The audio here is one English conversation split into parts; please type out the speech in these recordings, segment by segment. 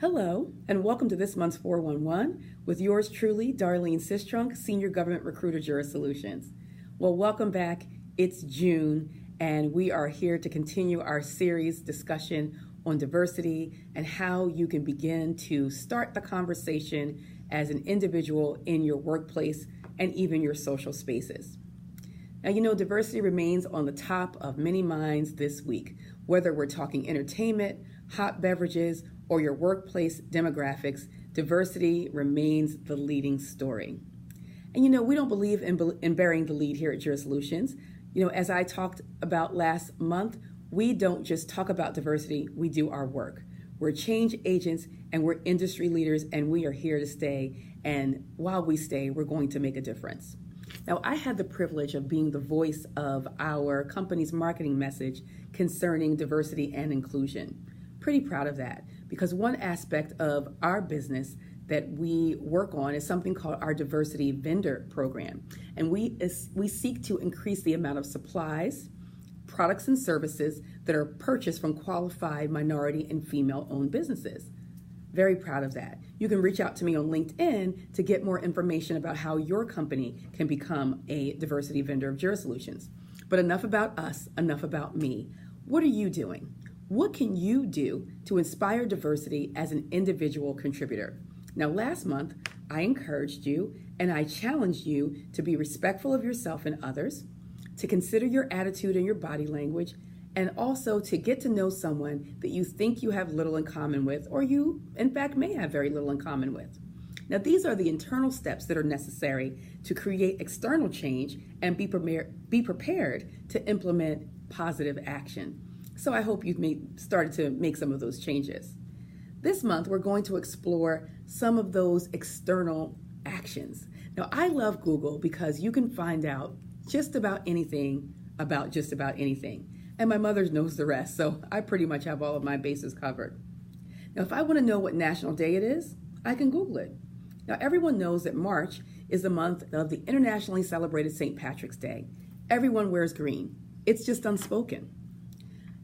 Hello, and welcome to this month's 411 with yours truly, Darlene Sistrunk, Senior Government Recruiter, Juris Solutions. Well, welcome back. It's June, and we are here to continue our series discussion on diversity and how you can begin to start the conversation as an individual in your workplace and even your social spaces. Now, diversity remains on the top of many minds this week, whether we're talking entertainment, hot beverages, or your workplace demographics. Diversity remains the leading story. And we don't believe in burying the lead here at Juris Solutions. As I talked about last month, we don't just talk about diversity, we do our work. We're change agents and we're industry leaders, and we are here to stay. And while we stay, we're going to make a difference. Now, I had the privilege of being the voice of our company's marketing message concerning diversity and inclusion. Pretty proud of that, because one aspect of our business that we work on is something called our diversity vendor program. And we seek to increase the amount of supplies, products, and services that are purchased from qualified minority and female-owned businesses. Very proud of that. You can reach out to me on LinkedIn to get more information about how your company can become a diversity vendor of Juris Solutions. But enough about us, enough about me. What are you doing? What can you do to inspire diversity as an individual contributor? Now, last month, I encouraged you and I challenged you to be respectful of yourself and others, to consider your attitude and your body language, and also to get to know someone that you think you have little in common with, or you, in fact, may have very little in common with. Now, these are the internal steps that are necessary to create external change and be prepared to implement positive action. So I hope you've started to make some of those changes. This month, we're going to explore some of those external actions. Now, I love Google because you can find out just about anything about just about anything. And my mother knows the rest, so I pretty much have all of my bases covered. Now, if I want to know what national day it is, I can Google it. Now, everyone knows that March is the month of the internationally celebrated St. Patrick's Day. Everyone wears green. It's just unspoken.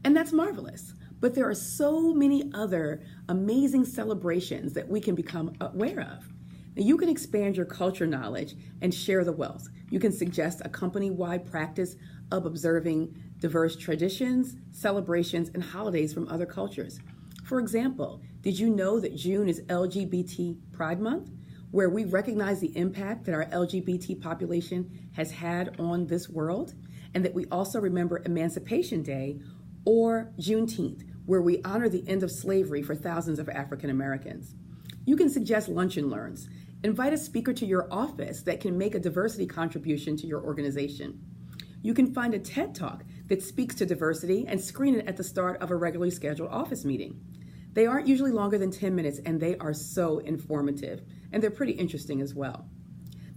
And that's marvelous. But there are so many other amazing celebrations that we can become aware of. Now, you can expand your culture knowledge and share the wealth. You can suggest a company-wide practice of observing diverse traditions, celebrations, and holidays from other cultures. For example, did you know that June is LGBT Pride Month, where we recognize the impact that our LGBT population has had on this world, and that we also remember Emancipation Day, or Juneteenth, where we honor the end of slavery for thousands of African Americans. You can suggest lunch and learns. Invite a speaker to your office that can make a diversity contribution to your organization. You can find a TED Talk that speaks to diversity and screen it at the start of a regularly scheduled office meeting. They aren't usually longer than 10 minutes, and they are so informative, and they're pretty interesting as well.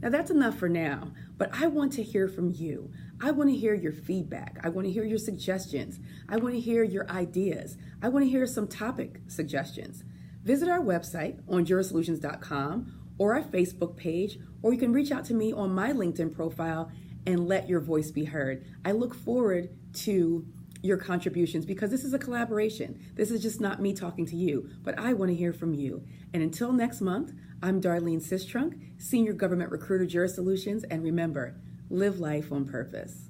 Now, that's enough for now, but I want to hear from you. I want to hear your feedback. I want to hear your suggestions. I want to hear your ideas. I want to hear some topic suggestions. Visit our website on jurisolutions.com or our Facebook page, or you can reach out to me on my LinkedIn profile and let your voice be heard. I look forward to your contributions because this is a collaboration. This is just not me talking to you, but I want to hear from you. And until next month, I'm Darlene Sistrunk, Senior Government Recruiter, Juris Solutions, and remember, live life on purpose.